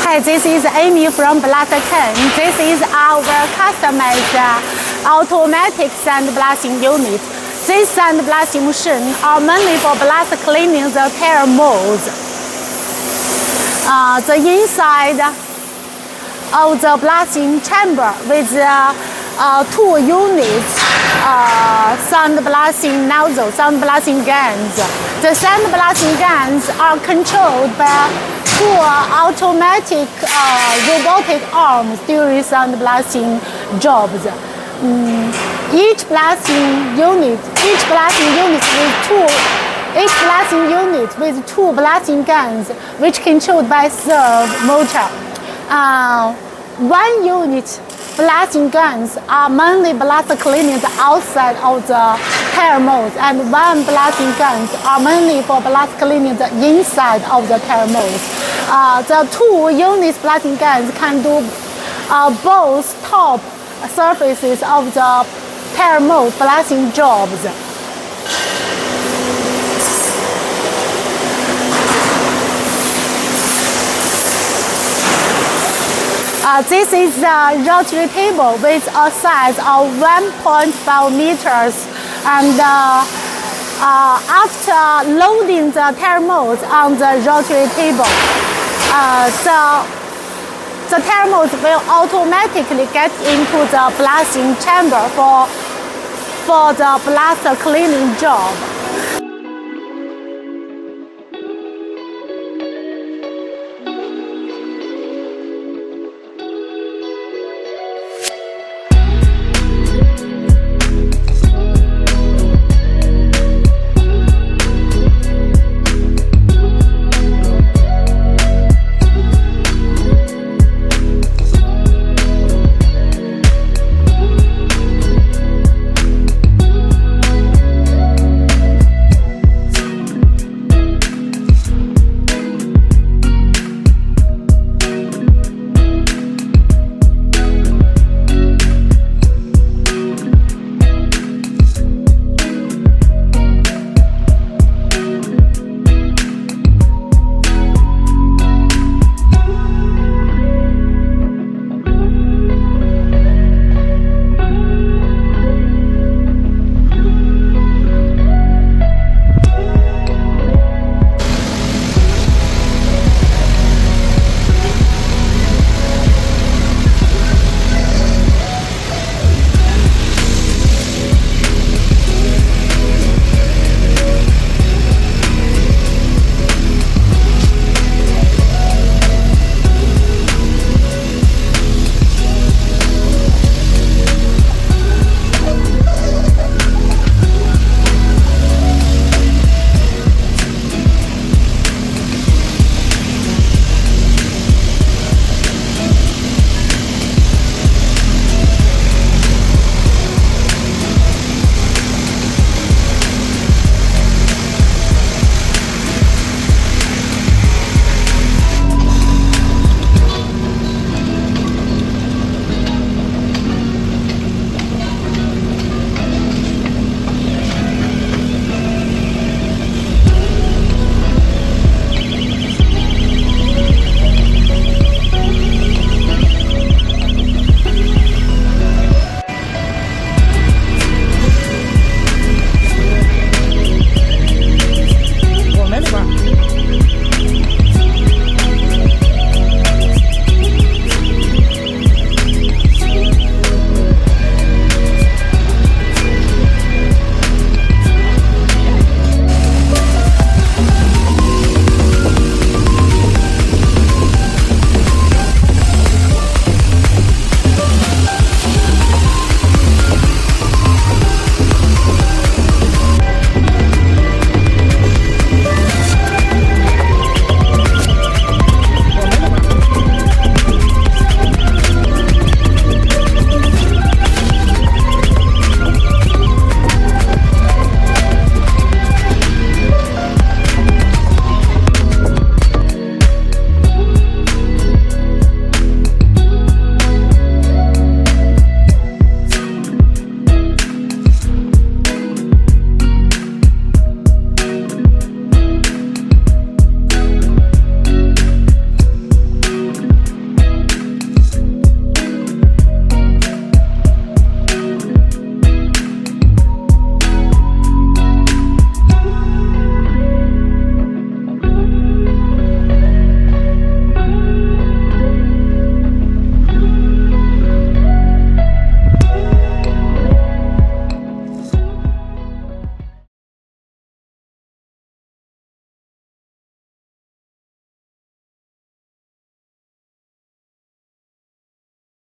Hi, this is Amy from BlastKing. This is our customized automatic sandblasting unit. These sandblasting machines are mainly for blast cleaning the tire molds. The inside of the blasting chamber with two units, sandblasting nozzle, sandblasting guns. The sandblasting guns are controlled by two automatic robotic arms during sandblasting jobs. Each blasting unit with two blasting guns, which controlled by servo motor. One unit blasting guns are mainly blast cleaning the outside of the tire molds, and one blasting guns are mainly for blast cleaning the inside of the tire molds. The two units blasting guns can do both top surfaces of the tire mold blasting jobs. This is the rotary table with a size of 1.5 meters, and after loading the tire molds on the rotary table, the tire molds will automatically get into the blasting chamber for the blast cleaning job.